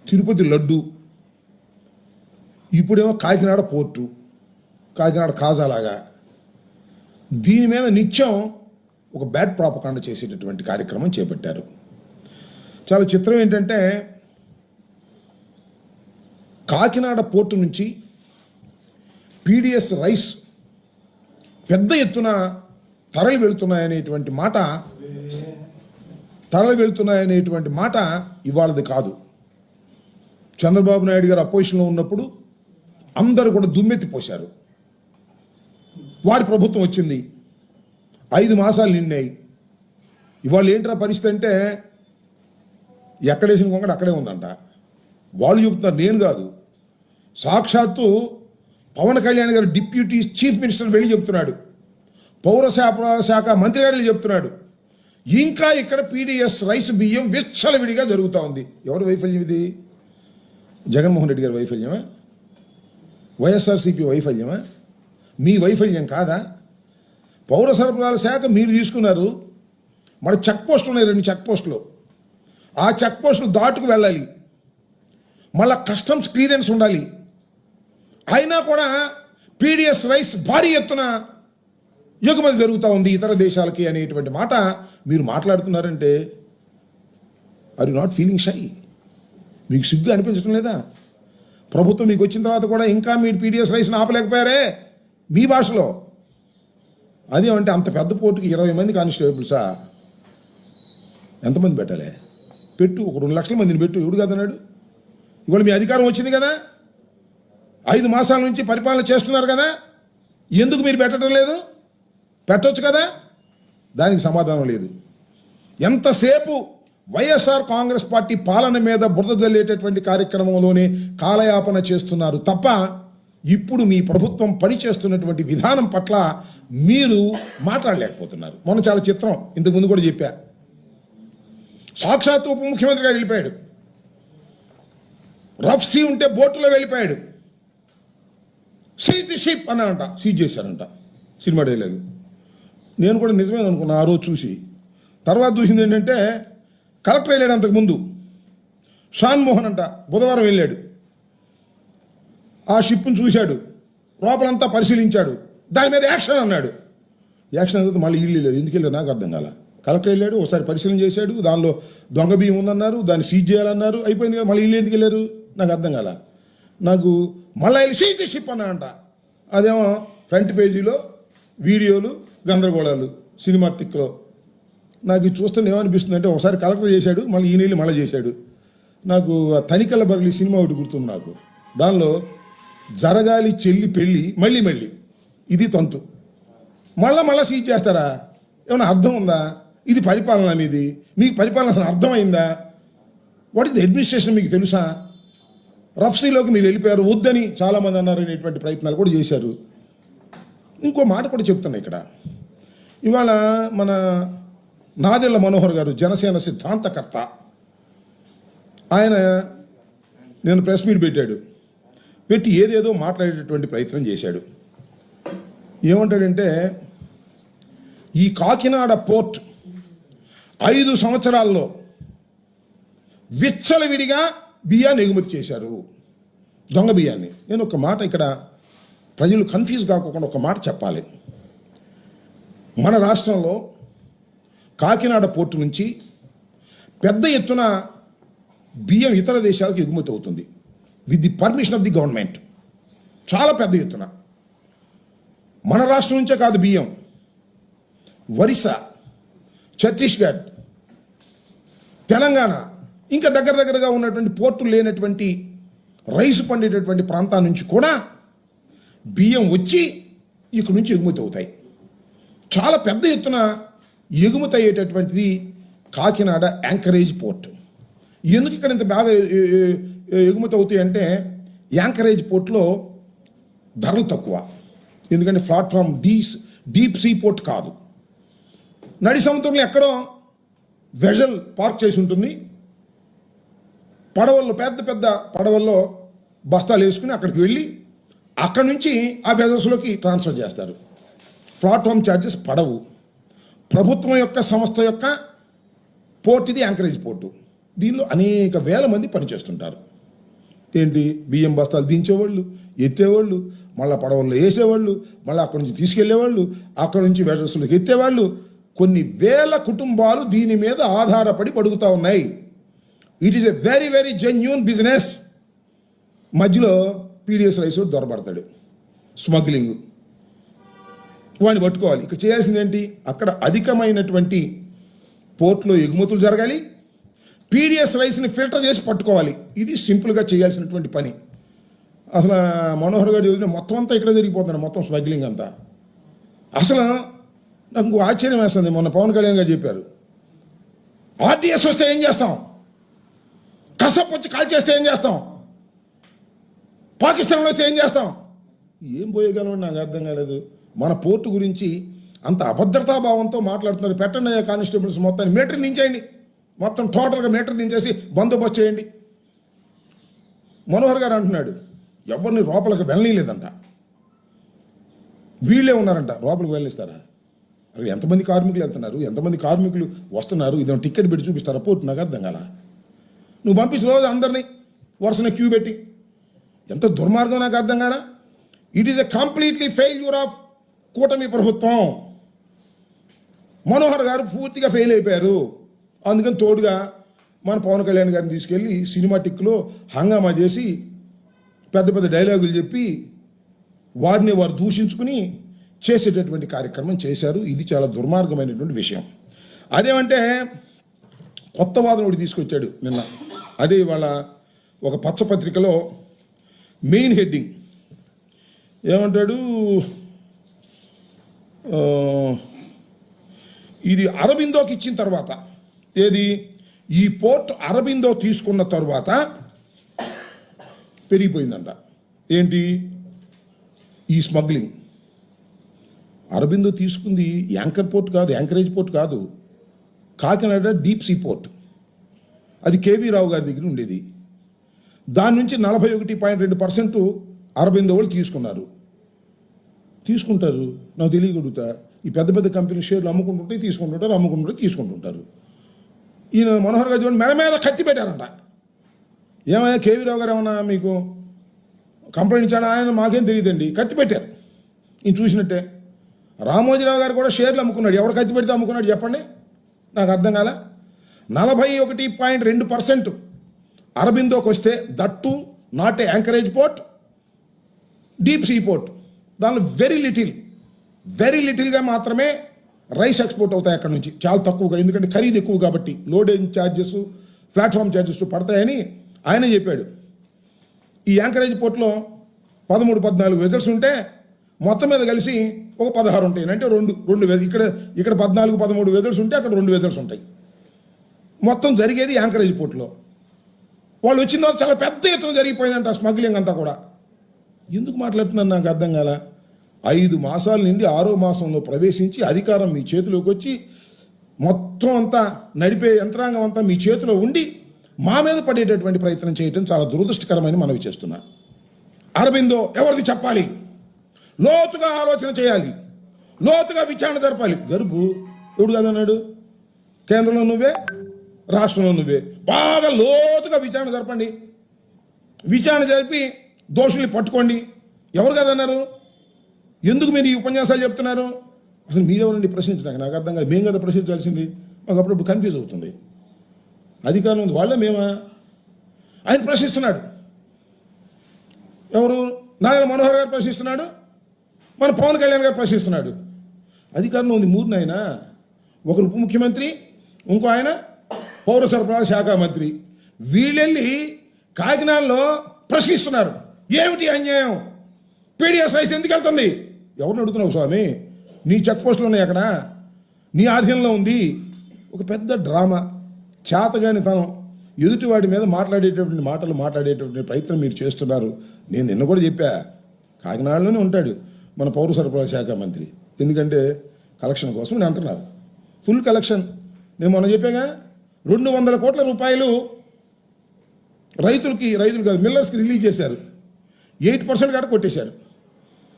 తిరుపతి లడ్డు, ఇప్పుడేమో కాకినాడ పోర్టు, కాకినాడ కాజాలాగా. దీని మీద నిత్యం ఒక బ్యాడ్ ప్రాపకాండ చేసేటటువంటి కార్యక్రమం చేపట్టారు. చాలా చిత్రం ఏంటంటే, కాకినాడ పోర్టు నుంచి పీడిఎస్ రైస్ పెద్ద ఎత్తున తరలి వెళుతున్నాయనేటువంటి మాట ఇవాళది కాదు. చంద్రబాబు నాయుడు గారు అపోజిషన్లో ఉన్నప్పుడు అందరూ కూడా దుమ్మెత్తిపోశారు. వారి ప్రభుత్వం వచ్చింది, 5 మాసాలు నిన్నాయి. ఇవాళ ఏంట్రా పరిస్థితి అంటే, ఎక్కడేసిన కొంగడు అక్కడే ఉందంట. వాళ్ళు చెబుతున్నారు, నేను కాదు. సాక్షాత్తు పవన్ కళ్యాణ్ గారు డిప్యూటీ చీఫ్ మినిస్టర్ వెళ్ళి చెప్తున్నాడు, పౌర సరఫరాల శాఖ మంత్రి గారు చెప్తున్నాడు, ఇంకా ఇక్కడ పీడిఎస్ రైస్ బియ్యం విచ్చలవిడిగా జరుగుతూ ఉంది. ఎవరి వైఫల్యం ఇది? జగన్మోహన్ రెడ్డి గారి వైఫల్యమా? వైఎస్ఆర్సీపీ వైఫల్యమా? మీ వైఫల్యం కాదా? పౌర సరఫరాల శాఖ మీరు తీసుకున్నారు. మన చెక్ పోస్టులు ఉన్నాయి, 2 చెక్ పోస్టులు. ఆ చెక్ పోస్టులు దాటుకు వెళ్ళాలి, మళ్ళా కస్టమ్స్ క్లియరెన్స్ ఉండాలి. అయినా కూడా పీడిఎస్ రైస్ భారీ ఎత్తున ఎగుమతి జరుగుతూ ఉంది ఇతర దేశాలకి అనేటువంటి మాట మీరు మాట్లాడుతున్నారంటే, are you not feeling shy? మీకు సిగ్గు అనిపించడం లేదా? ప్రభుత్వం మీకు వచ్చిన తర్వాత కూడా ఇంకా మీరు పీడిఎస్ రైస్ని ఆపలేకపోయారే మీ భాషలో. అదేమంటే అంత పెద్ద పోర్టుకి 20 మంది కానిస్టేబుల్సా? ఎంతమంది పెట్టాలి? పెట్టు, ఒక 2 లక్షల మందిని పెట్టు. ఎవడు కదన్నాడు? ఇవాళ మీ అధికారం వచ్చింది కదా, 5 మాసాల నుంచి పరిపాలన చేస్తున్నారు కదా, ఎందుకు మీరు పెట్టడం లేదు? పెట్టవచ్చు కదా. దానికి సమాధానం లేదు. ఎంతసేపు వైఎస్ఆర్ కాంగ్రెస్ పార్టీ పాలన మీద బురద జల్లేటటువంటి కార్యక్రమంలోనే కాలయాపన చేస్తున్నారు తప్ప, ఇప్పుడు మీ ప్రభుత్వం పనిచేస్తున్నటువంటి విధానం పట్ల మీరు మాట్లాడలేకపోతున్నారు. మొన్న చాలా చిత్రం, ఇంతకుముందు కూడా చెప్పా, సాక్షాత్తు ఉప ముఖ్యమంత్రి గారు వెళ్ళిపోయాడు. రఫ్ సీ ఉంటే బోటులో వెళ్ళిపోయాడు. సీజ్ ది షిప్ అన్నాడంట, సీజ్ చేశారంట. సినిమా డైలాగు నేను కూడా నిజమే అనుకున్నా ఆ రోజు చూసి. తర్వాత చూసింది ఏంటంటే, కలెక్టర్ వెళ్ళాడు అంతకుముందు, షాన్ మోహన్ అంట, బుధవారం వెళ్ళాడు. ఆ షిప్ను చూశాడు, లోపలంతా పరిశీలించాడు, దాని మీద యాక్షన్ అన్నాడు. యాక్షన్ అనేది మళ్ళీ ఇల్లు లేదు. ఎందుకు వెళ్ళారు నాకు అర్థం కాల. కలెక్టర్ వెళ్ళాడు, ఒకసారి పరిశీలన చేశాడు, దానిలో దొంగ బియ్యం ఉందన్నారు, దాన్ని సీజ్ చేయాలన్నారు, అయిపోయింది కదా. మళ్ళీ ఇల్లు ఎందుకు వెళ్ళారు నాకు అర్థం కాల. నాకు మళ్ళీ వెళ్ళి సీజ్ ది షిప్ అన్నాడంట. అదేమో ఫ్రంట్ పేజీలో వీడియోలు గందరగోళాలు సినిమా తిక్కులో. నాకు ఇది చూస్తుంటే ఏమనిపిస్తుంది అంటే, ఒకసారి కలెక్టర్ చేశాడు, మళ్ళీ ఈ నీళ్ళు మళ్ళీ చేశాడు. నాకు ఆ తనికల బర్లి సినిమా ఒకటి గుర్తుంది నాకు. దానిలో జరగాలి చెల్లి పెళ్ళి, మళ్ళీ ఇది తంతు, మళ్ళా సీజ్ చేస్తారా? ఏమైనా అర్థం ఉందా? ఇది పరిపాలన మీది? మీకు పరిపాలన అసలు అర్థమైందా? వాట్ ఇస్ ది అడ్మినిస్ట్రేషన్ మీకు తెలుసా? రఫ్సీలోకి మీరు వెళ్ళిపోయారు, వద్దని చాలామంది అన్నారు అనేటువంటి ప్రయత్నాలు కూడా చేశారు. ఇంకో మాట కూడా చెప్తున్నా ఇక్కడ. ఇవాళ మన నాదెళ్ల మనోహర్ గారు, జనసేన సిద్ధాంతకర్త, ఆయన నేను ప్రెస్ మీట్ పెట్టి ఏదేదో మాట్లాడేటటువంటి ప్రయత్నం చేశాడు. ఏమంటాడంటే, ఈ కాకినాడ పోర్ట్ 5 సంవత్సరాల్లో విచ్చలవిడిగా బియ్యాన్ని ఎగుమతి చేశారు, దొంగ బియ్యాన్ని. నేను ఒక మాట ఇక్కడ ప్రజలు కన్ఫ్యూజ్ కాకుండా ఒక మాట చెప్పాలి. మన రాష్ట్రంలో కాకినాడ పోర్టు నుంచి పెద్ద ఎత్తున బియ్యం ఇతర దేశాలకు ఎగుమతి అవుతుంది with the permission of the government. చాలా పెద్ద ఎత్తున. మన రాష్ట్రం నుంచే కాదు, బియ్యం ఒరిస్సా, ఛత్తీస్గఢ్, తెలంగాణ, ఇంకా దగ్గరగా ఉన్నటువంటి పోర్టులు లేనటువంటి రైసు పండేటటువంటి ప్రాంతాల నుంచి కూడా బియ్యం వచ్చి ఇక్కడ నుంచి ఎగుమతి అవుతాయి. చాలా పెద్ద ఎత్తున ఎగుమతి అయ్యేటటువంటిది కాకినాడ యాంకరేజ్ పోర్ట్. ఎందుకు ఇక్కడ ఇంత బాగా ఎగుమతి అవుతాయి అంటే, యాంకరేజ్ పోర్ట్లో ధరలు తక్కువ. ఎందుకంటే ప్లాట్ఫామ్ డీప్ సీ పోర్ట్ కాదు, నడి సముద్రంలో ఎక్కడో వెజల్ పార్క్ చేసి ఉంటుంది. పడవల్లో, పెద్ద పడవల్లో బస్తాలు వేసుకుని అక్కడికి వెళ్ళి అక్కడి నుంచి ఆ వెజల్స్లోకి ట్రాన్స్ఫర్ చేస్తారు. ప్లాట్ఫామ్ ఛార్జెస్ పడవు. ప్రభుత్వం యొక్క సంస్థ యొక్క పోర్ట్ ఇది, యాంకరేజ్ పోర్టు. దీనిలో అనేక వేల మంది పనిచేస్తుంటారు. ఏంటి బియ్యం బస్తాలు దించేవాళ్ళు, ఎత్తేవాళ్ళు, మళ్ళీ పడవల్లో వేసేవాళ్ళు, మళ్ళీ అక్కడి నుంచి తీసుకెళ్లేవాళ్ళు, అక్కడి నుంచి వెడసులకు ఎత్తేవాళ్ళు. కొన్ని వేల కుటుంబాలు దీని మీద ఆధారపడి బతుకుతూ ఉన్నాయి. It is a very very genuine business. మధ్యలో పీడిఎస్ రైస్ దొరబడతాడు, స్మగ్లింగ్, వాడిని పట్టుకోవాలి. ఇక్కడ చేయాల్సింది ఏంటి? అక్కడ అధికమైనటువంటి పోర్ట్లో ఎగుమతులు జరగాలి, పీడిఎస్ రైస్ని ఫిల్టర్ చేసి పట్టుకోవాలి. ఇది సింపుల్గా చేయాల్సినటువంటి పని. అసలు మనోహర్ గారు చదివిన మొత్తం అంతా ఇక్కడ జరిగిపోతున్నాడు, మొత్తం స్మగ్లింగ్ అంతా. అసలు నాకు ఇంకో ఆశ్చర్యం వేస్తుంది. మొన్న పవన్ కళ్యాణ్ గారు చెప్పారు, ఆర్టీఎస్ వస్తే ఏం చేస్తాం, కసప్ వచ్చి కాల్ చేస్తే ఏం చేస్తాం, పాకిస్తాన్లో వస్తే ఏం చేస్తాం. ఏం పోయగలమని నాకు అర్థం కాలేదు. మన పోర్టు గురించి అంత అభద్రతాభావంతో మాట్లాడుతున్నారు. పెట్టండి కానిస్టేబుల్స్ మొత్తాన్ని మీటర్ దించేయండి, మొత్తం టోటల్గా మీటర్ దించేసి బందోబస్తు చేయండి. మనోహర్ గారు అంటున్నాడు ఎవరిని లోపలికి వెళ్ళనీయలేదంట, వీళ్ళే ఉన్నారంట. లోపలికి వెళ్ళిస్తారా? అక్కడ ఎంతమంది కార్మికులు వెళ్తున్నారు, ఎంతమంది కార్మికులు వస్తున్నారు, ఇదేమో టికెట్ పెట్టి చూపిస్తారా పోర్టు? నాకు అర్థం కాల. నువ్వు పంపించు రోజు అందరినీ వరుసనే క్యూ పెట్టి, ఎంత దుర్మార్గం నాకు అర్థం కాల. It is a completely failure of కూటమి ప్రభుత్వం. మనోహర్ గారు పూర్తిగా ఫెయిల్ అయిపోయారు. అందుకని తోడుగా మన పవన్ కళ్యాణ్ గారిని తీసుకెళ్ళి సినిమాటిక్లో హంగామా చేసి పెద్ద పెద్ద డైలాగులు చెప్పి వారిని వారు దూషించుకుని చేసేటటువంటి కార్యక్రమం చేశారు. ఇది చాలా దుర్మార్గమైనటువంటి విషయం. అదేమంటే కొత్త వాదన ఒకటి తీసుకొచ్చాడు నిన్న. అదే ఇవాళ ఒక పచ్చపత్రికలో మెయిన్ హెడ్డింగ్ ఏమంటాడు, ఇది అరబిందోకి ఇచ్చిన తర్వాత, ఏది ఈ పోర్ట్ అరబిందో తీసుకున్న తర్వాత పెరిగిపోయిందంట. ఏంటి ఈ స్మగ్లింగ్? అరబిందో తీసుకుంది యాంకర్ పోర్ట్ కాదు, యాంకరేజ్ పోర్ట్ కాదు, కాకినాడ డీప్ సీ పోర్ట్. అది కేవీ రావు గారి దగ్గర ఉండేది. దాని నుంచి 41.2% అరబిందో వాళ్ళు తీసుకుంటారు. నాకు తెలియగలుగుతా. ఈ పెద్ద పెద్ద కంపెనీ షేర్లు తీసుకుంటుంటారు. ఈయన మనోహర్ గారు చూడండి, మెడ మీద కత్తి పెట్టారంట. ఏమయ్యా కేవీ రావు గారు ఏమన్నా మీకు కంప్లైంట్ ఇచ్చాడు? ఆయన మాకేం తెలియదండి, కత్తి పెట్టారు. ఈయన చూసినట్టే. రామోజీరావు గారు కూడా షేర్లు అమ్ముకున్నాడు. ఎవరు కత్తి పెడితే అమ్ముకున్నాడు చెప్పండి? నాకు అర్థం కాల. 41.2% అరబిందోకి వస్తే, that not a anchorage port, deep sea port. దానిలో వెరీ లిటిల్గా మాత్రమే రైస్ ఎక్స్పోర్ట్ అవుతాయి అక్కడ నుంచి, చాలా తక్కువగా. ఎందుకంటే ఖరీదు ఎక్కువ కాబట్టి లోడింగ్ ఛార్జెస్, ప్లాట్ఫామ్ ఛార్జెస్ పడతాయని ఆయన చెప్పాడు. ఈ యాంకరేజ్ పోర్ట్లో 13-14 వెజల్స్ ఉంటే మొత్తం మీద కలిసి ఒక 16 ఉంటాయి. అంటే రెండు ఇక్కడ 14-13 వెజల్స్ ఉంటే అక్కడ 2 వెజల్స్ ఉంటాయి. మొత్తం జరిగేది యాంకరేజ్ పోర్ట్లో. వాళ్ళు వచ్చిన తర్వాత చాలా పెద్ద ఎత్తున జరిగిపోయిందంట స్మగ్లింగ్ అంతా కూడా. ఎందుకు మాట్లాడుతున్నారు నాకు అర్థం కాల. 5 మాసాల నుండి 6వ మాసంలో ప్రవేశించి అధికారం మీ చేతిలోకి వచ్చి మొత్తం అంతా నడిపే యంత్రాంగం అంతా మీ చేతిలో ఉండి మా మీద పడేటటువంటి ప్రయత్నం చేయటం చాలా దురదృష్టకరమైన మనవి చేస్తున్నా. అరబిందో ఎవరిది చెప్పాలి, లోతుగా ఆలోచన చేయాలి, లోతుగా విచారణ జరపాలి. జరుపు ఎవడు కాదన్నాడు? కేంద్రంలో నువ్వే, రాష్ట్రంలో నువ్వే. బాగా లోతుగా విచారణ జరపండి. విచారణ జరిపి దోషుల్ని పట్టుకోండి. ఎవరు కదన్నారు? ఎందుకు మీరు ఈ ఉపన్యాసాలు చెప్తున్నారు? అసలు మీరెవరండి ప్రశ్నించడానికి? నాకు అర్థం కాదు. మేము కదా ప్రశ్నించాల్సింది. మాకు అప్పుడప్పుడు కన్ఫ్యూజ్ అవుతుంది. అధికారం ఉంది, వాళ్ళే మేమా? ఆయన ప్రశ్నిస్తున్నాడు. ఎవరు? నారాయణ మనోహర్ గారు ప్రశ్నిస్తున్నాడు, మన పవన్ కళ్యాణ్ గారు ప్రశ్నిస్తున్నాడు. అధికారంలో ఉంది మూడు. ఆయన ఒకరు ఉప ముఖ్యమంత్రి, ఇంకో ఆయన పౌర సరఫరాల శాఖ మంత్రి. వీళ్ళెళ్ళి కాకినాడలో ప్రశ్నిస్తున్నారు. ఏమిటి అన్యాయం? పీడిఎస్ రైస్ ఎందుకు వెళ్తుంది? ఎవరిని అడుగుతున్నావు స్వామి? నీ చెక్ పోస్టులు ఉన్నాయి అక్కడ, నీ ఆధీనంలో ఉంది. ఒక పెద్ద డ్రామా, చేతగాని తనం, ఎదుటివాడి మీద మాట్లాడేటటువంటి ప్రయత్నం మీరు చేస్తున్నారు. నేను నిన్న కూడా చెప్పా, కాకినాడలోనే ఉంటాడు మన పౌర సరఫరాల శాఖ మంత్రి. ఎందుకంటే కలెక్షన్ కోసం నేను అంటున్నారు. Full collection. నేను మొన్న చెప్పాగా, 200 కోట్ల రూపాయలు రైతులు కాదు మిల్లర్స్కి రిలీజ్ చేశారు. 8% కాడ కొట్టేశారు.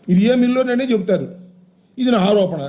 ఇది ఏ మిల్లోననే చెబుతారు. ఇది నా ఆరోపణ.